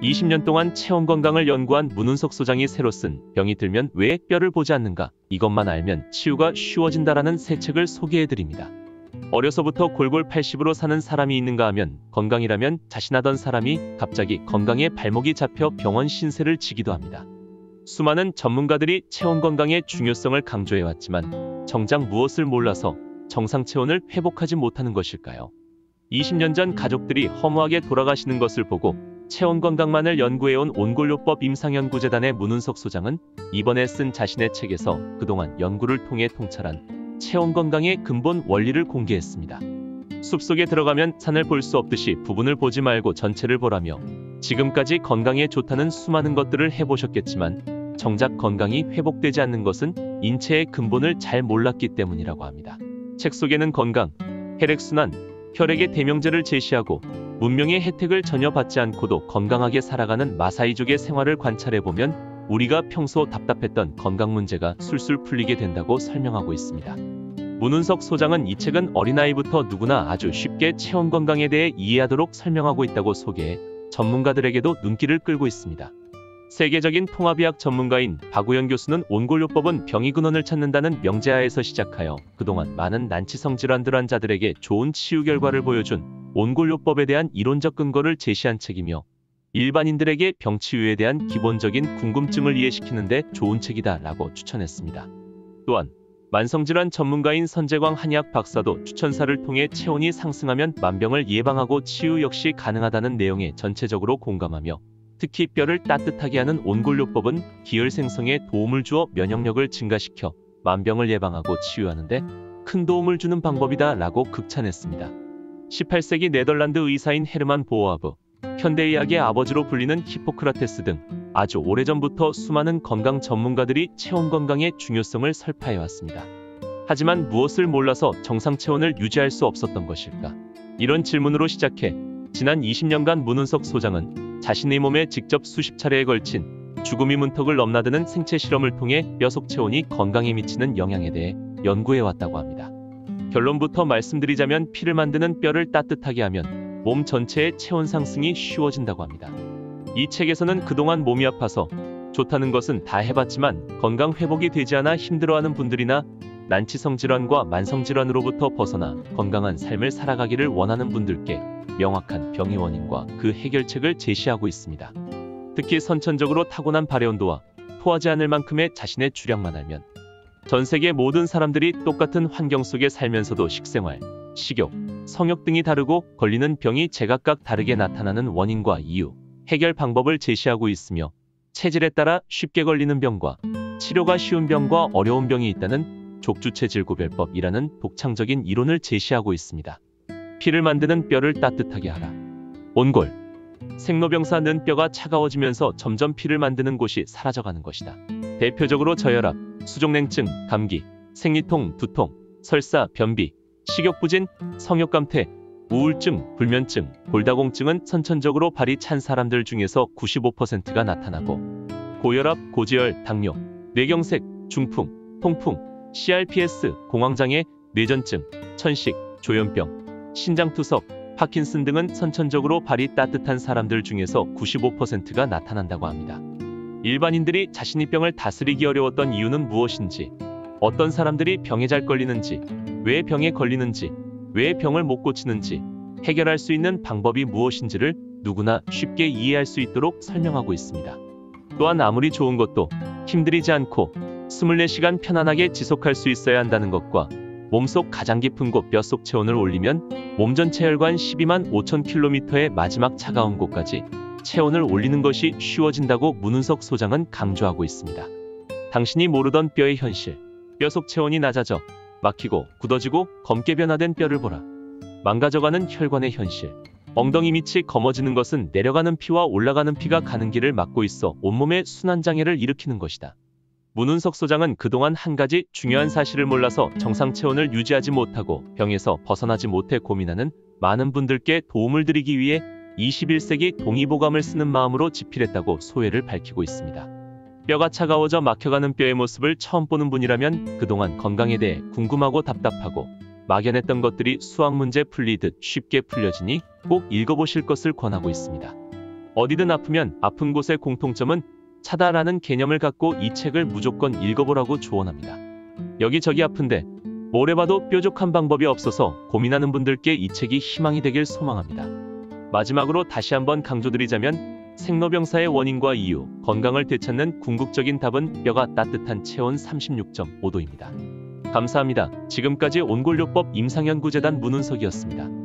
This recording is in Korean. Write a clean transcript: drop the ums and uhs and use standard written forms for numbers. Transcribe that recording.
20년 동안 체온 건강을 연구한 문은석 소장이 새로 쓴 병이 들면 왜 뼈를 보지 않는가? 이것만 알면 치유가 쉬워진다라는 새 책을 소개해드립니다. 어려서부터 골골 80으로 사는 사람이 있는가 하면 건강이라면 자신하던 사람이 갑자기 건강에 발목이 잡혀 병원 신세를 지기도 합니다. 수많은 전문가들이 체온 건강의 중요성을 강조해왔지만 정작 무엇을 몰라서 정상 체온을 회복하지 못하는 것일까요? 20년 전 가족들이 허무하게 돌아가시는 것을 보고 체온 건강만을 연구해온 온골요법 임상연구재단의 문은석 소장은 이번에 쓴 자신의 책에서 그동안 연구를 통해 통찰한 체온 건강의 근본 원리를 공개했습니다. 숲속에 들어가면 산을 볼 수 없듯이 부분을 보지 말고 전체를 보라며 지금까지 건강에 좋다는 수많은 것들을 해보셨겠지만 정작 건강이 회복되지 않는 것은 인체의 근본을 잘 몰랐기 때문이라고 합니다. 책 속에는 건강, 혈액순환, 혈액의 대명제를 제시하고 문명의 혜택을 전혀 받지 않고도 건강하게 살아가는 마사이족의 생활을 관찰해보면 우리가 평소 답답했던 건강 문제가 술술 풀리게 된다고 설명하고 있습니다. 문은석 소장은 이 책은 어린아이부터 누구나 아주 쉽게 체온 건강에 대해 이해하도록 설명하고 있다고 소개해 전문가들에게도 눈길을 끌고 있습니다. 세계적인 통합의학 전문가인 박우현 교수는 온골요법은 병의 근원을 찾는다는 명제하에서 시작하여 그동안 많은 난치성 질환들 환자들에게 좋은 치유 결과를 보여준 온골요법에 대한 이론적 근거를 제시한 책이며 일반인들에게 병치유에 대한 기본적인 궁금증을 이해시키는 데 좋은 책이다 라고 추천했습니다. 또한 만성질환 전문가인 선재광 한의학 박사도 추천사를 통해 체온이 상승하면 만병을 예방하고 치유 역시 가능하다는 내용에 전체적으로 공감하며 특히 뼈를 따뜻하게 하는 온골요법은 기혈 생성에 도움을 주어 면역력을 증가시켜 만병을 예방하고 치유하는 데 큰 도움을 주는 방법이다 라고 극찬했습니다. 18세기 네덜란드 의사인 헤르만 보어하브, 현대의학의 아버지로 불리는 히포크라테스 등 아주 오래전부터 수많은 건강 전문가들이 체온 건강의 중요성을 설파해왔습니다. 하지만 무엇을 몰라서 정상 체온을 유지할 수 없었던 것일까? 이런 질문으로 시작해 지난 20년간 문은석 소장은 자신의 몸에 직접 수십 차례에 걸친 죽음이 문턱을 넘나드는 생체 실험을 통해 뼈 속 체온이 건강에 미치는 영향에 대해 연구해왔다고 합니다. 결론부터 말씀드리자면 피를 만드는 뼈를 따뜻하게 하면 몸 전체의 체온 상승이 쉬워진다고 합니다. 이 책에서는 그동안 몸이 아파서 좋다는 것은 다 해봤지만 건강 회복이 되지 않아 힘들어하는 분들이나 난치성 질환과 만성 질환으로부터 벗어나 건강한 삶을 살아가기를 원하는 분들께 명확한 병의 원인과 그 해결책을 제시하고 있습니다. 특히 선천적으로 타고난 발해온도와 토하지 않을 만큼의 자신의 주량만 알면 전 세계 모든 사람들이 똑같은 환경 속에 살면서도 식생활, 식욕, 성욕 등이 다르고 걸리는 병이 제각각 다르게 나타나는 원인과 이유, 해결 방법을 제시하고 있으며 체질에 따라 쉽게 걸리는 병과 치료가 쉬운 병과 어려운 병이 있다는 족주체질구별법이라는 독창적인 이론을 제시하고 있습니다. 피를 만드는 뼈를 따뜻하게 하라. 온골. 생로병사 는 뼈가 차가워지면서 점점 피를 만드는 곳이 사라져가는 것이다. 대표적으로 저혈압, 수족냉증, 감기, 생리통, 두통, 설사, 변비, 식욕부진, 성욕감퇴, 우울증, 불면증, 골다공증은 선천적으로 발이 찬 사람들 중에서 95%가 나타나고 고혈압, 고지혈, 당뇨, 뇌경색, 중풍, 통풍, CRPS, 공황장애, 뇌전증, 천식, 조현병, 신장투석, 파킨슨 등은 선천적으로 발이 따뜻한 사람들 중에서 95%가 나타난다고 합니다. 일반인들이 자신의 병을 다스리기 어려웠던 이유는 무엇인지, 어떤 사람들이 병에 잘 걸리는지, 왜 병에 걸리는지, 왜 병을 못 고치는지, 해결할 수 있는 방법이 무엇인지를 누구나 쉽게 이해할 수 있도록 설명하고 있습니다. 또한 아무리 좋은 것도 힘들이지 않고 24시간 편안하게 지속할 수 있어야 한다는 것과 몸속 가장 깊은 곳 뼈속 체온을 올리면 몸 전체 혈관 12만 5천 킬로미터의 마지막 차가운 곳까지 체온을 올리는 것이 쉬워진다고 문은석 소장은 강조하고 있습니다. 당신이 모르던 뼈의 현실. 뼈속 체온이 낮아져 막히고 굳어지고 검게 변화된 뼈를 보라. 망가져가는 혈관의 현실. 엉덩이 밑이 검어지는 것은 내려가는 피와 올라가는 피가 가는 길을 막고 있어 온몸에 순환장애를 일으키는 것이다. 문은석 소장은 그동안 한 가지 중요한 사실을 몰라서 정상 체온을 유지하지 못하고 병에서 벗어나지 못해 고민하는 많은 분들께 도움을 드리기 위해 21세기 동의보감을 쓰는 마음으로 집필했다고 소회를 밝히고 있습니다. 뼈가 차가워져 막혀가는 뼈의 모습을 처음 보는 분이라면 그동안 건강에 대해 궁금하고 답답하고 막연했던 것들이 수학 문제 풀리듯 쉽게 풀려지니 꼭 읽어보실 것을 권하고 있습니다. 어디든 아프면 아픈 곳의 공통점은 차다라는 개념을 갖고 이 책을 무조건 읽어보라고 조언합니다. 여기저기 아픈데 뭘 해봐도 뾰족한 방법이 없어서 고민하는 분들께 이 책이 희망이 되길 소망합니다. 마지막으로 다시 한번 강조드리자면 생로병사의 원인과 이유, 건강을 되찾는 궁극적인 답은 뼈가 따뜻한 체온 36.5도입니다. 감사합니다. 지금까지 온골요법 임상연구재단 문은석이었습니다.